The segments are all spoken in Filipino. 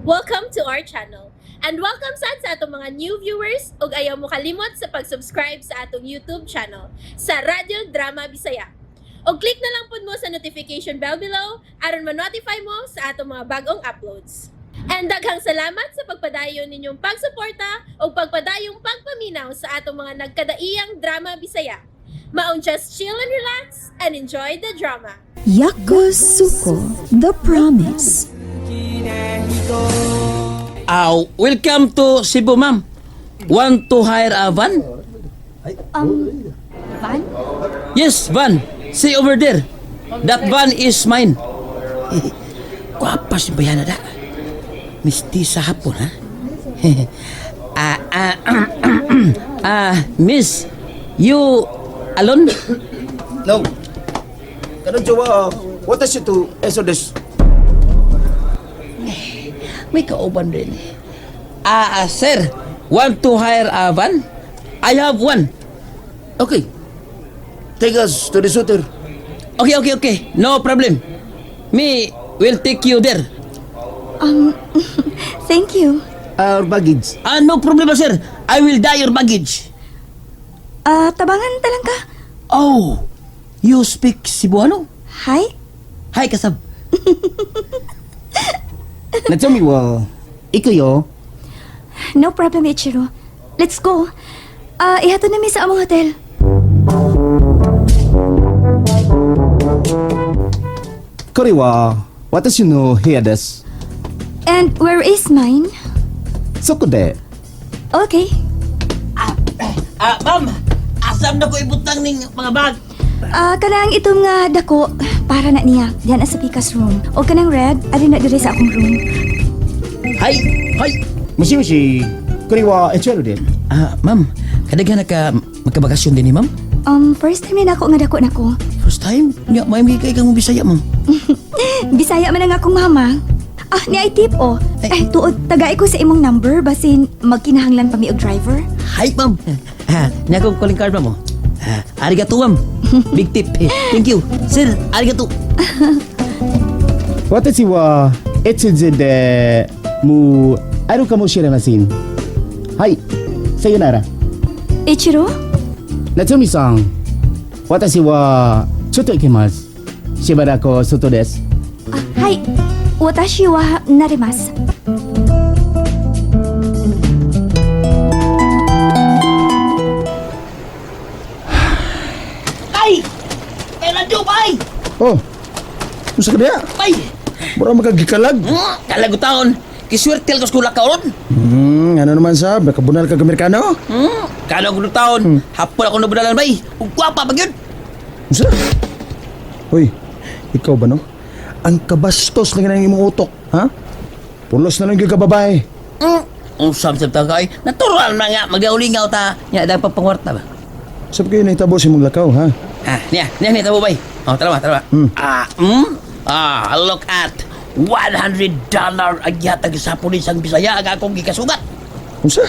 Welcome to our channel. And welcome sa atong mga new viewers ug ayaw mo kalimot sa pag-subscribe sa atong YouTube channel sa Radio Drama Bisaya. O click na lang pud mo sa notification bell below aron ma-notify mo sa atong mga bagong uploads. And daghang salamat sa pagpadayon ninyong pagsuporta o pagpadayong pagpaminaw sa atong mga nagkadaiyang Drama Bisaya. Maong just chill and relax and enjoy the drama. Yakusuko, The Promise. Welcome to Cebu, ma'am. Want to hire a van? Van? Yes, van. See over there. That van is mine. Guwapas yung bayan na da. Mistisa hapon, ha? Miss, you alone? No. Karon jowa, what is it to answer this? May kauban rin. Sir, want to hire a van? I have one. Okay. Take us to the shooter. Okay. No problem. Me will take you there. Thank you. Our baggage. No problem, sir. I will die your baggage. Tabangan talang ka. Oh, you speak Cebuano? Hi? Hi, kasab. Natsomi wa. Ikayo. No problem, Ichiro. Let's go. Ihato na mi sa among hotel. Kariwa, what is you know here this? And where is mine? Sokude. Okay. Ma'am, asam na ko ibutang ning mga bag. Kanang itong nga dako para na niya. Diyan sa Pika's room. O kanang red, ari na dire sa akong room. Hi. Mushi. Kariwa, echelo din. Ma'am, kadaghan na ka magkabakasyon din ni ma'am? First time na ako nga dako nako. First time? Nya, may kay kang Bisaya, ma'am. Bisaya man ang akong mama. Ni ay tip o. Tuod, tagay ko sa imong number basin magkinahanglan pa mi og driver. Hi, ma'am. Nya akong calling card, ma'am. Arigato, ma'am. Big tip. Thank you. Sir, arigato. What is you it's de mu aru kamoshiremasen. Hi. Sayonara. Ichiro? Natsumi-san. Watashi wa chotto ikimasu. Shibaraku soto desu. Hi. Watashi wa narimasu. Ay! Kailan jo, bay? Oh. Musa ka diya? Bay! Mura magagikalag. Kalagutaon. Kiswerte lang ka karon. Ano naman sab? Nakabunal ka Amerikano? Kalagutaon. Hapon ako nabudalan, bay. Ug gwapa pag yun. Musa? Hoy, ikaw ba no? Ang kabastos na ganang imong utok, ha? Pulos na lang yung kababae. Ang sabsab ta kay. Natural na nga magaulingaw ta. Nya dapat pangwarta ba? Sabi kayo na itabo si mong lakaw, ha? Niya tabo bay. Oh, tara. Look at $100 ang yatag sa pulis ang Bisaya ang akong gikasugat. Musa?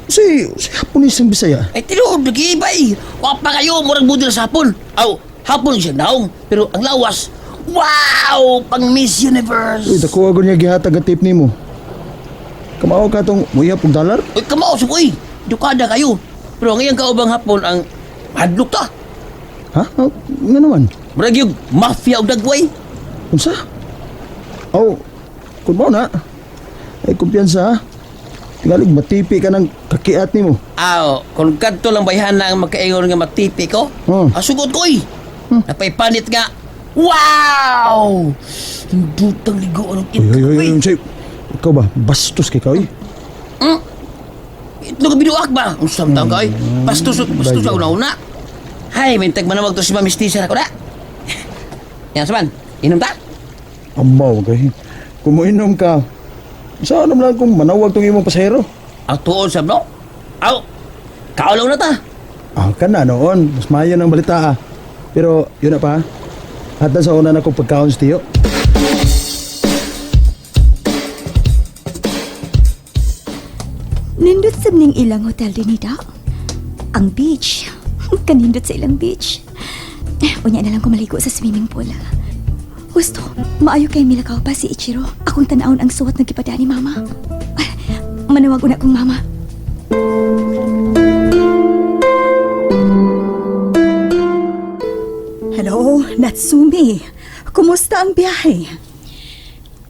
Si Haponis ang Bisaya. Ay, tinuod, nag-iibay. Wapa kayo, murag budil sa hapon. Hapon siya naong. Pero ang lawas, wow! Pang Miss Universe. Uy, dako ako niya gihatag ang tip ni mo. Kamao ka itong muya pong dollar? Uy, kamao sa uy. Dukada kayo. Pero ngayon kaubang hapon ang hadlok ta. Ha? Nga naman? Murag yung mafia o dagway. Musa? Oh, kung mo na. Ay, kumpiyansa, ha? Tingalig, matipi ka ng kakiat ni mo. Kung kanto lang bayhan na ang magkaingon nga matipi ko, sugod ko eh. Napaypanit nga, wow! Hindutang ligo anong Uy, say, ikaw ba? Bastos kay ka, eh. Ito ka binuak ba? Ang samtang ka eh. Bastos sa una-una. Hay, may tagmanamag to si Mamistisa na ko na. Yan saman, inom ta? Amaw, kay. Kung mo inom ka, saan naman lang kung manawag tong imong pasahero? Ang tuon sab no? Kaulaw na ta. Ka na noon. Mas mayan ang balita, ah. Pero, yun na pa, at sa una na kong pagkaon sa tiyo. Nindot sa ning ilang hotel dinida. Ang beach. Kanindot sa ilang beach. Unya na lang ko maligo sa swimming pool. Gusto, maayo kay milakaw pa si Ichiro. Ako akong tanawon ang suwat na gipadaan ni Mama. Manawag una kong Mama. Hello, Natsumi. Kumusta ang biyahe?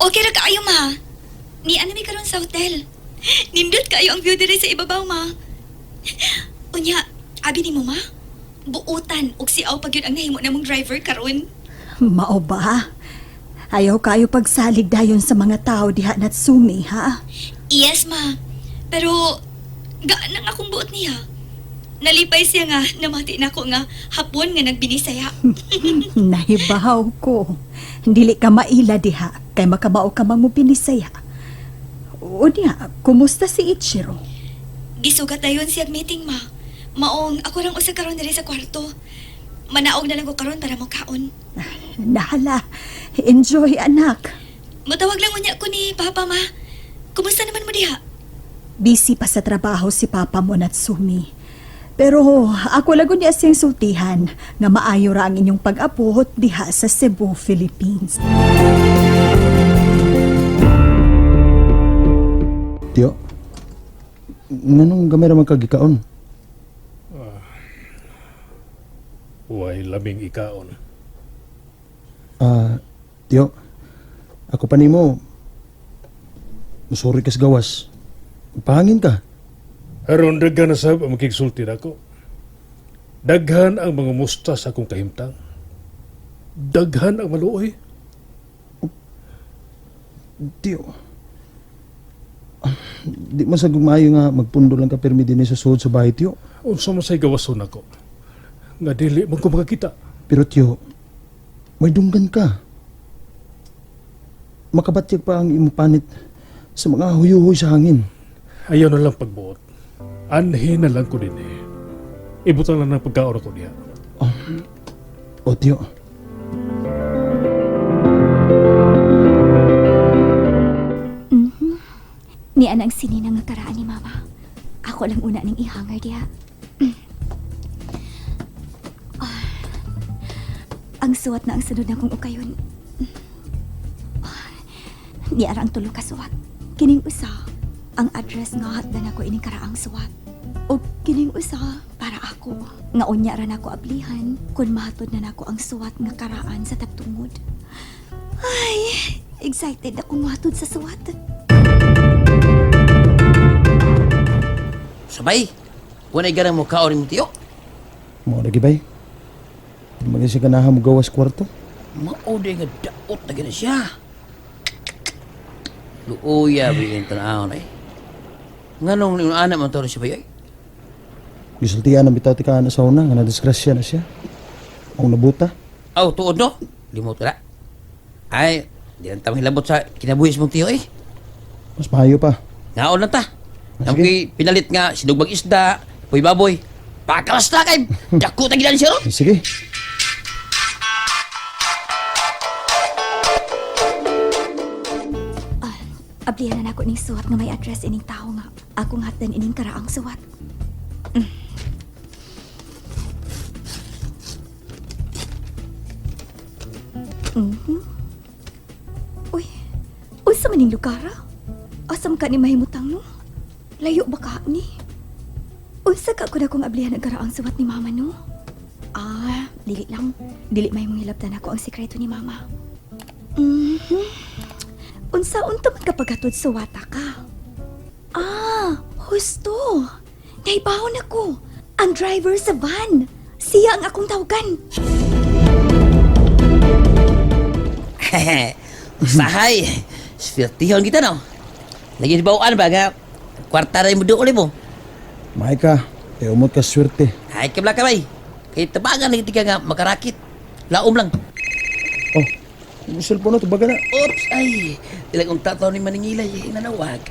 Okay ra kaayo, ma. Ni anami karon sa hotel. Nindot kaayo ang view diri sa ibabaw, ma. Unya, abi ni mo, ma? Buutan og siaw pag yun ang nahimo namong driver karon. Mao ba? Ayaw kayo pagsalig dayon sa mga tao diha, Natsumi, ha? Yes, ma. Pero gaan nang akong buot niya. Nalipay siya nga namati na ko nga hapon nga nagbinisaya. Nahibaw ko. Dili ka maila diha, kay makabao ka mang mo pinisaya. O niya, kumusta si Ichiro? Gisugat dayon siyag meeting, ma. Maong ako rang usa karon diri sa kwarto. Manaog na lang ko karon para mo kaon. Nahala, enjoy anak. Matawag lang unya ko ni Papa, ma. Kumusta naman mo diha? Busy pa sa trabaho si Papa mo, Natsumi. Pero ako lagon niya siyang sultihan nga maayo ra ang inyong pag-abot diha sa Cebu, Philippines. Tiyo, nganong gamay ra man kagikaon? Huwag labing ikaon. Tiyo, ako pa nimo, musuri ka sa gawas. Pahangin ka. Aron daghan na sab ang makigsulti nako. Daghan ang mga musta sa akong kahimtang. Daghan ang maluoy. Tiyo, di man sa gumayo nga magpundo lang ka permi din sa suod sa bahay, tiyo. Unsa man say gawason nako. Nga dili man ko makakita. Pero tiyo, may dunggan ka. Makabatyag pa ang imong panit sa mga huyuhoy sa hangin. Ayaw na lang pagbuot. Anhin na lang ko din eh. Ibutang lang ng pagkaon ako niya. O tiyo, Ni anang sininang nga karaan ni Mama. Ako lang una ning ihangar diha. Ang suwat na ang sunod na kong ukayon. Di ara ang tulo ka suwat. Kining usa, ang address nga hatdan ako ining karaang suwat. O kining usa para ako. Nga unya ra nako ablihan kung mahatod na nako ang suwat nga karaan sa tagtungod. Ay, excited ako mahatod sa suwat. Sabay, wanay ganang mo kaon mo tiyo. mo lagi bay. Maging siya ganahan mo gawas kwarto. Mauday nga daot na gina siya. Luuya, bigyan tanahon eh. Nganong yung anak man tawag siya ba yun? Gisultihan ang bitaw tika na sa una, nga nadisgrasya na siya. Ang nabuta. Aw, tuod no? Limot na. Ay, di lang tamang hilabot sa kinabuhis mong tiyo eh. Mas mahayo pa. Ngaon lang ta. Ah, Ang sige. pinalit nga, sinugbang isda, puy baboy. Pakalas na kay, dako ta ginan siya ron. Sige. Ablihan na nako ning suwat nga may address ining tao nga akong hatdan ining karaang suwat. Uy, unsa man ning lugar? Asam ka ni mahimutang no? Layo ba ka ni? Unsa ka ko na kung ablihan ang karaang suwat ni Mama no? Dili lang. Dili may mong hilabtan ako ang sikreto ni Mama. Unsa-unta man kapag hatod sa wata ka? Husto. Naibawon ako. Ang driver sa van. Siya ang akong tawagan. Usahay. Swertihon kita no. Lagi di bawaan ba nga? Kwarta na yung mudo ulit mo. Mahay ka. E umot ka swerte. Ay, kabla ka bay. Kaya tabagan lagi tika nga makarakit. Laom lang. Oh, yung cellphone na, tubaga na. Oops, ay. Tilang tataw ni Maningilay. Nanawag.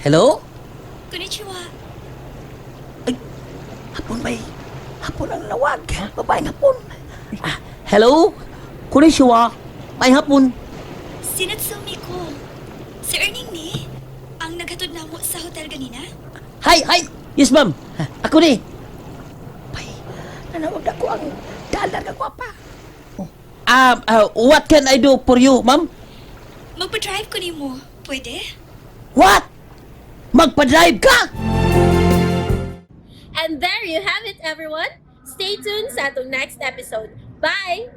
Hello? Konnichiwa. Hapon bay. Hapon ang nawag. Babae hapon. Hello? Konnichiwa. May hapon. Sinatsumi ko. Si Erning ni, ang naghatod na mo sa hotel ganina? Hi. Yes, ma'am. Ako ni. Bay, nanawag na ko ang dalar ka gwapa. What can I do for you, ma'am? Magpa-drive ko nimo. Pwede? What? Magpa-drive ka? And there you have it, everyone. Stay tuned sa atong next episode. Bye!